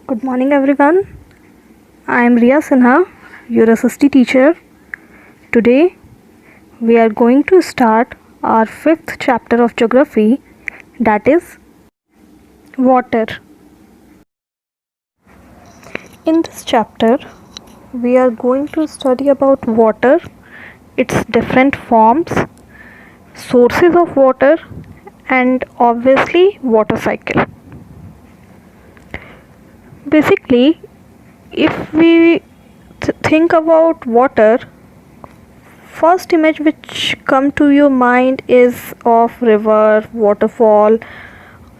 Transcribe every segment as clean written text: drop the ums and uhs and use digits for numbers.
Good morning, everyone. I am Riya Sinha, your SST teacher. Today, we are going to start our fifth chapter of geography, that is water. In this chapter, we are going to study about water, its different forms, sources of water, and obviously water cycle. Basically, if we think about water, first image which come to your mind is of river, waterfall,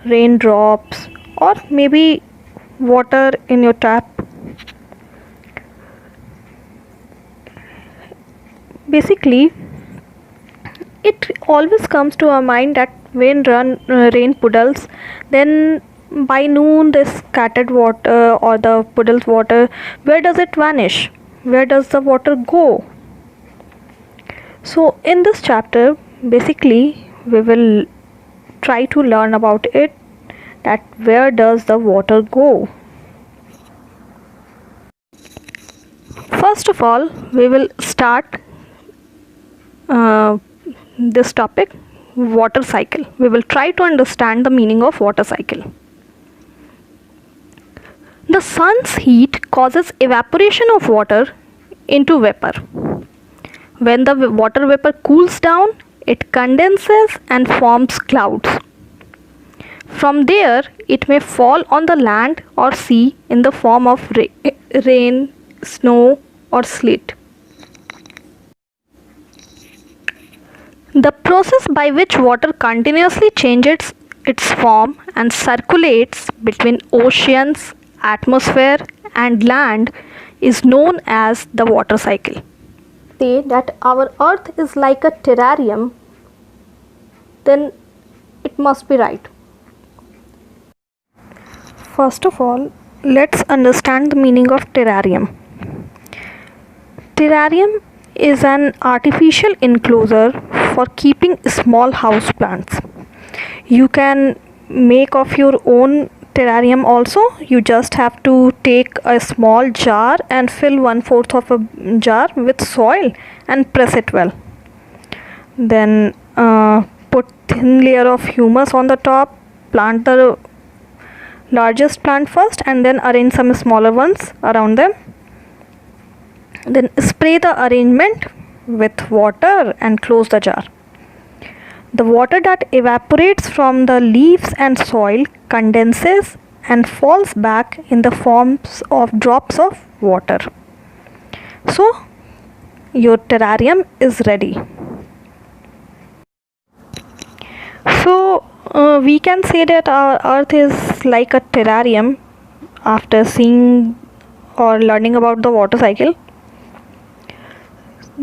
raindrops, or maybe water in your tap. Basically, it always comes to our mind that when rain puddles, then by noon the scattered water or the puddles water, where does it vanish? Where does the water go? So in this chapter, basically we will try to learn about it, that where does the water go. First of all, we will start this topic, water cycle. We will try to understand the meaning of water cycle. The sun's heat causes evaporation of water into vapor. When the water vapor cools down, it condenses and forms clouds. From there, it may fall on the land or sea in the form of rain, snow, or sleet. The process by which water continuously changes its form and circulates between oceans, atmosphere, and land is known as the water cycle. Say that our earth is like a terrarium, then it must be right. First of all, let's understand the meaning of terrarium. Terrarium is an artificial enclosure for keeping small house plants. You can make of your own terrarium also. You just have to take a small jar and fill 1/4 of a jar with soil and press it well. Then put thin layer of humus on the top, plant the largest plant first and then arrange some smaller ones around them. Then spray the arrangement with water and close the jar. The water that evaporates from the leaves and soil condenses and falls back in the forms of drops of water. So, your terrarium is ready. So, we can say that our earth is like a terrarium after seeing or learning about the water cycle.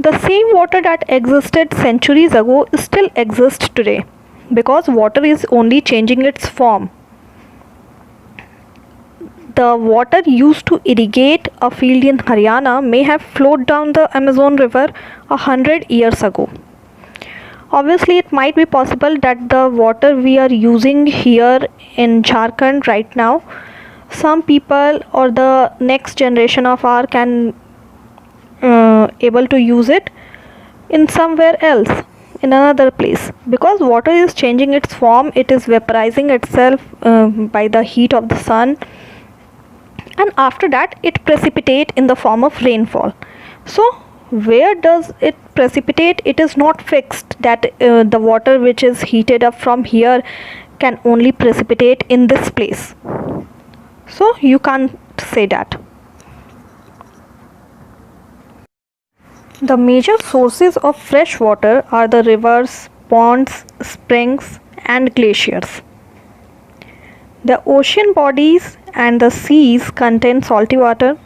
The same water that existed centuries ago still exists today because water is only changing its form. The water used to irrigate a field in Haryana may have flowed down the Amazon River 100 years ago. Obviously, it might be possible that the water we are using here in Jharkhand right now, some people or the next generation of our can able to use it in somewhere else, in another place, because water is changing its form. It is vaporizing itself by the heat of the sun, and after that it precipitate in the form of rainfall. So where does it precipitate? It is not fixed that the water which is heated up from here can only precipitate in this place. So you can't say that. The major sources of fresh water are the rivers, ponds, springs, and glaciers. The ocean bodies and the seas contain salty water.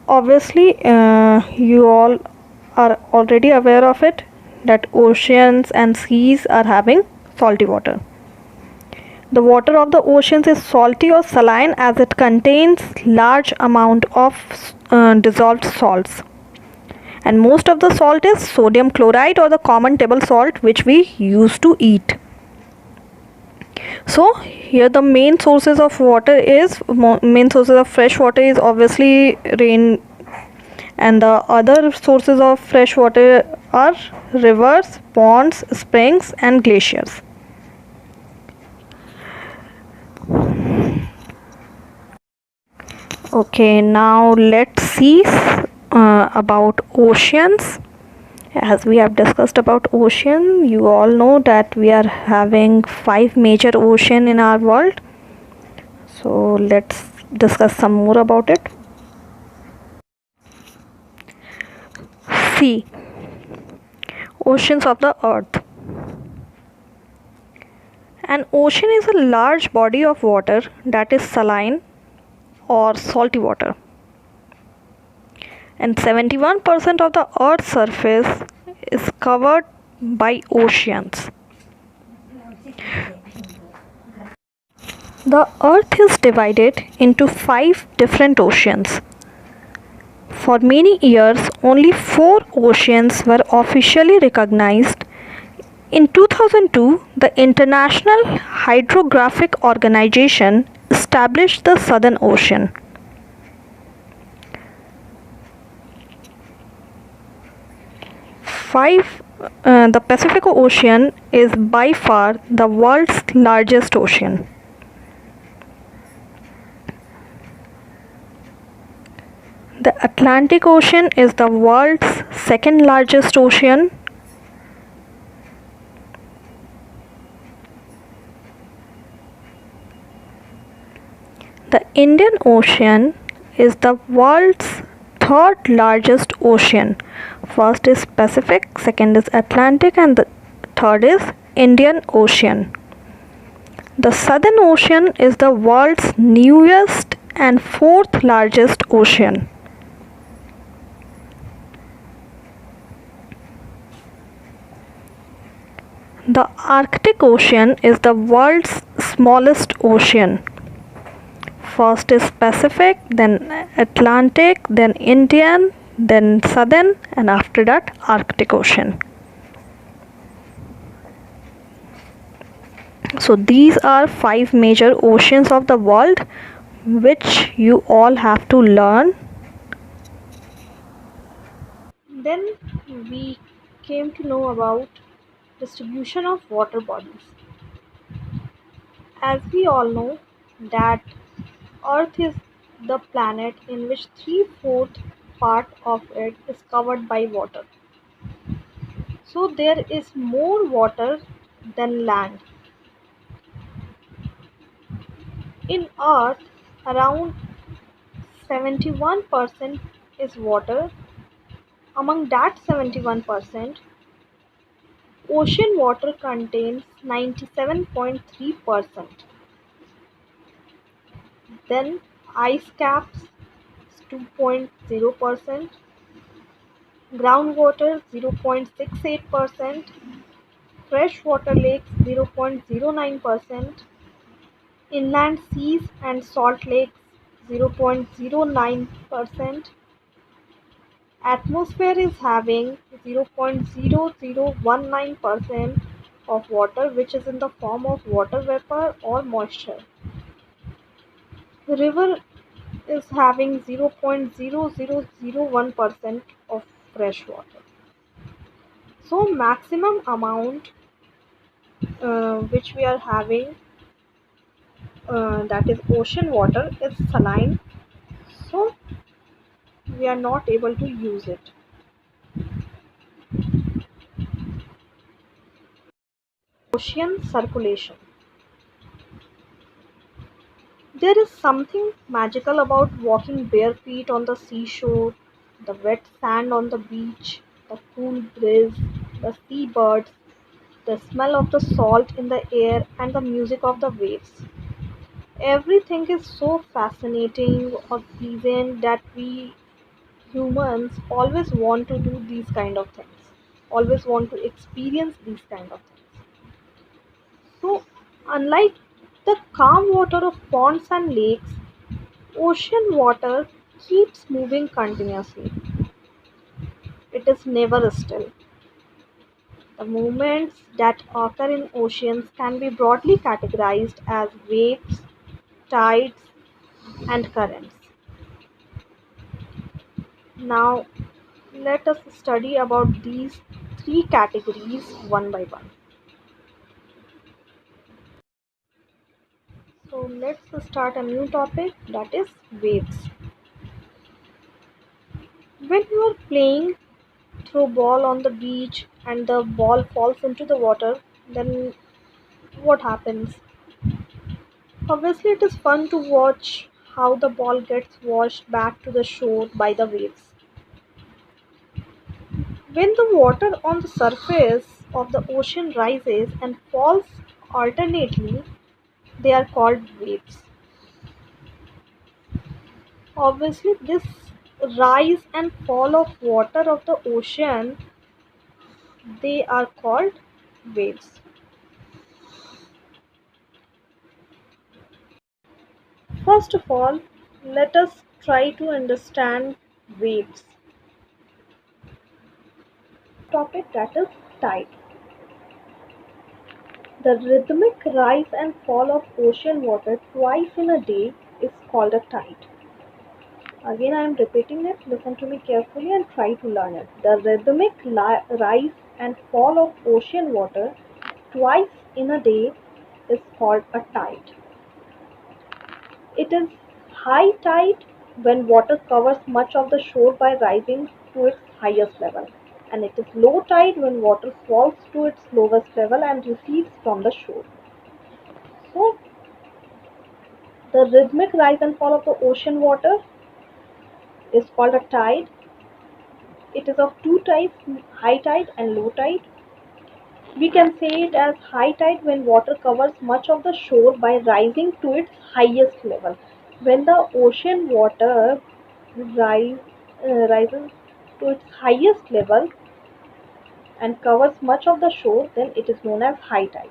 Obviously, you all are already aware of it, that oceans and seas are having salty water. The water of the oceans is salty or saline as it contains large amount of dissolved salts, and most of the salt is sodium chloride or the common table salt which we used to eat. So here the main sources of fresh water is obviously rain, and the other sources of fresh water are rivers, ponds, springs, and glaciers. Okay, now let's see about oceans. As we have discussed about ocean, you all know that we are having five major ocean in our world. So let's discuss some more about it. Sea, oceans of the earth. An ocean is a large body of water that is saline or salty water, and 71% of the earth's surface is covered by oceans. The earth is divided into five different oceans. For many years, only four oceans were officially recognized. In 2002, the International Hydrographic Organization established the Southern Ocean. The Pacific Ocean is by far the world's largest ocean. The Atlantic Ocean is the world's second largest ocean. The Indian Ocean is the world's third largest ocean. First is Pacific, second is Atlantic, and the third is Indian Ocean. The Southern Ocean is the world's newest and fourth largest ocean. The Arctic Ocean is the world's smallest ocean. First is Pacific, then Atlantic, then Indian, then Southern, and after that Arctic Ocean. So these are five major oceans of the world which you all have to learn. Then we came to know about distribution of water bodies. As we all know that Earth is the planet in which 3/4 part of it is covered by water. So there is more water than land. In Earth, around 71% is water. Among that 71%, ocean water contains 97.3%. Then ice caps 2.0%, groundwater 0.68%, freshwater lakes 0.09%, inland seas and salt lakes 0.09%, atmosphere is having 0.0019% of water which is in the form of water vapor or moisture. The river is having 0.0001% of fresh water. So maximum amount which we are having that is ocean water is saline, so we are not able to use it. Ocean circulation. There is something magical about walking bare feet on the seashore, the wet sand on the beach, the cool breeze, the seabirds, the smell of the salt in the air, and the music of the waves. Everything is so fascinating or pleasant that we humans always want to do these kind of things, always want to experience these kind of things. So, unlike the calm water of ponds and lakes, ocean water keeps moving continuously. It is never still. The movements that occur in oceans can be broadly categorized as waves, tides, and currents. Now, let us study about these three categories one by one. So, let's start a new topic, that is waves. When you are playing throw ball on the beach and the ball falls into the water, then what happens? Obviously, it is fun to watch how the ball gets washed back to the shore by the waves. When the water on the surface of the ocean rises and falls alternately, they are called waves. Obviously, this rise and fall of water of the ocean, they are called waves. First of all, let us try to understand waves. Topic, that is tide. The rhythmic rise and fall of ocean water twice in a day is called a tide. Again, I am repeating it. Listen to me carefully and try to learn it. The rhythmic rise and fall of ocean water twice in a day is called a tide. It is high tide when water covers much of the shore by rising to its highest level, and it is low tide when water falls to its lowest level and recedes from the shore. So, the rhythmic rise and fall of the ocean water is called a tide. It is of two types, high tide and low tide. We can say it as high tide when water covers much of the shore by rising to its highest level. When the ocean water rise, rises to its highest level and covers much of the shore, then it is known as high tide.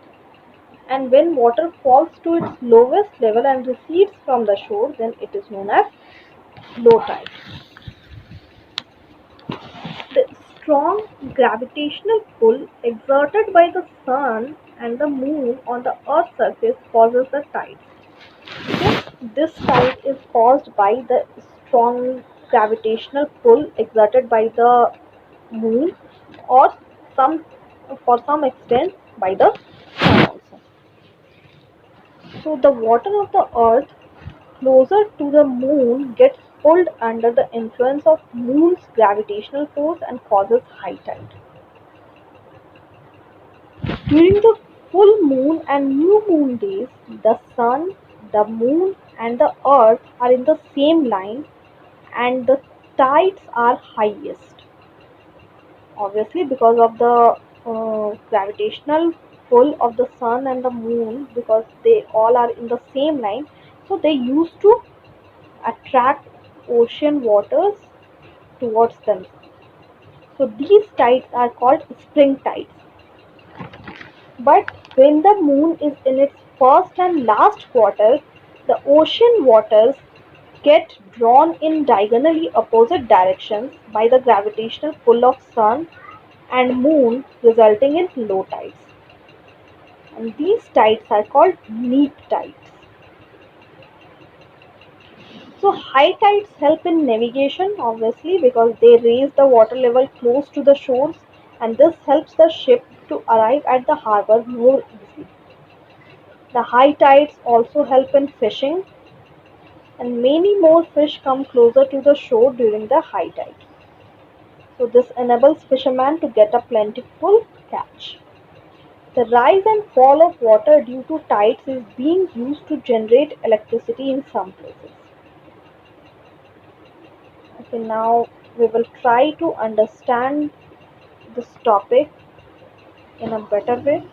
And when water falls to its lowest level and recedes from the shore, then it is known as low tide. The strong gravitational pull exerted by the sun and the moon on the earth's surface causes the tides. This tide is caused by the strong gravitational pull exerted by the moon, or some for some extent by the sun also. So the water of the earth closer to the moon gets pulled under the influence of moon's gravitational force and causes high tide. During the full moon and new moon days, the sun, the moon, and the earth are in the same line and the tides are highest. Obviously, because of the gravitational pull of the sun and the moon, because they all are in the same line, so they used to attract ocean waters towards them. So these tides are called spring tides. But when the moon is in its first and last quarter, the ocean waters get drawn in diagonally opposite directions by the gravitational pull of sun and moon, resulting in low tides. And these tides are called neap tides. So high tides help in navigation, obviously, because they raise the water level close to the shores, and this helps the ship to arrive at the harbor more easily. The high tides also help in fishing, and many more fish come closer to the shore during the high tide. So this enables fishermen to get a plentiful catch. The rise and fall of water due to tides is being used to generate electricity in some places. Okay, now we will try to understand this topic in a better way.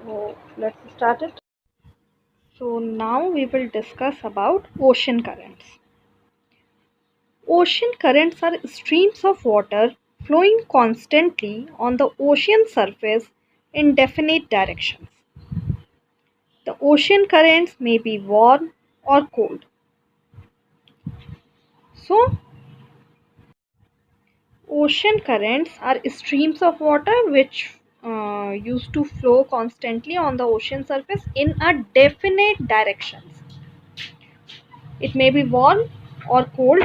So let's start it. So now we will discuss about ocean currents. Ocean currents are streams of water flowing constantly on the ocean surface in definite directions. The ocean currents may be warm or cold. So, Ocean currents are streams of water which used to flow constantly on the ocean surface in a definite directions. It may be warm or cold.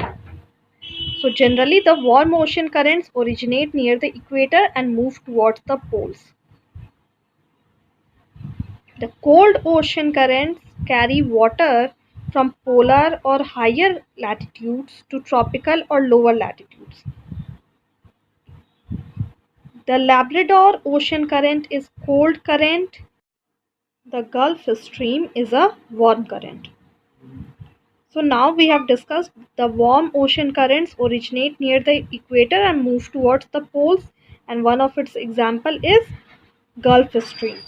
So generally the warm ocean currents originate near the equator and move towards the poles. The cold ocean currents carry water from polar or higher latitudes to tropical or lower latitudes. The Labrador Ocean current is cold current. The Gulf Stream is a warm current. So now we have discussed the warm ocean currents originate near the equator and move towards the poles, and one of its example is Gulf Stream.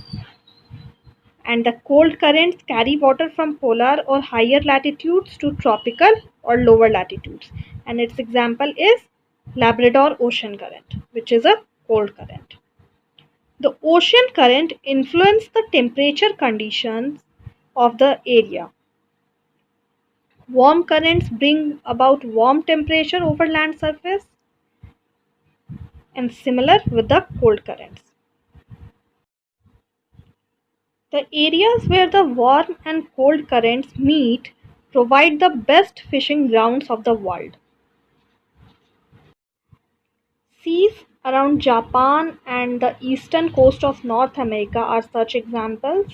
And the cold currents carry water from polar or higher latitudes to tropical or lower latitudes, and its example is Labrador Ocean current, which is a cold current. The ocean current influences the temperature conditions of the area. Warm currents bring about warm temperature over land surface, and similar with the cold currents. The areas where the warm and cold currents meet provide the best fishing grounds of the world. Seas around Japan and the eastern coast of North America are such examples,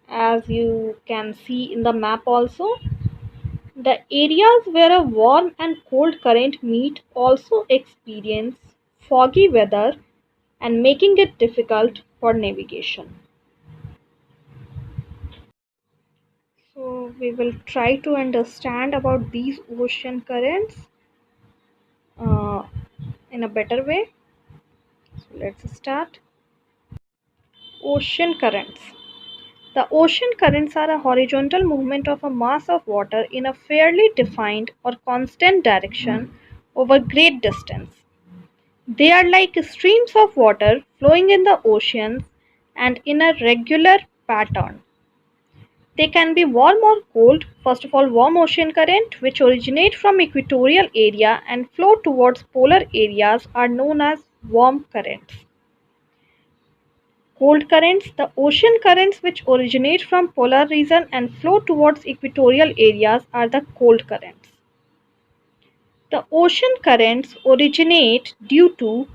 as you can see in the map also. The areas where a warm and cold current meet also experience foggy weather and making it difficult for navigation. So we will try to understand about these ocean currents uh, in a better way. So let's start. Ocean currents. The ocean currents are a horizontal movement of a mass of water in a fairly defined or constant direction over great distance. They are like streams of water flowing in the oceans and in a regular pattern. They can be warm or cold. First of all, warm ocean current, which originate from equatorial area and flow towards polar areas, are known as warm currents. Cold currents, the ocean currents which originate from polar region and flow towards equatorial areas, are the cold currents. The ocean currents originate due to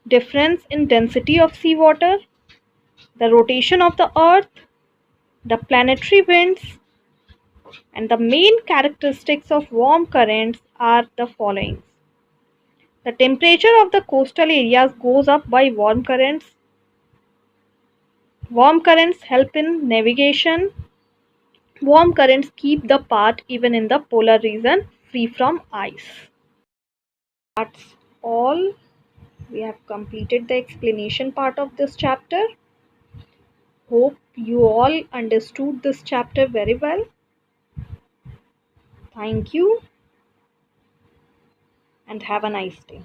difference in density of seawater, the rotation of the earth, the planetary winds, and the main characteristics of warm currents are the following. The temperature of the coastal areas goes up by warm currents. Warm currents help in navigation. Warm currents keep the path even in the polar region free from ice. That's all. We have completed the explanation part of this chapter. Hope you all understood this chapter very well. Thank you and have a nice day.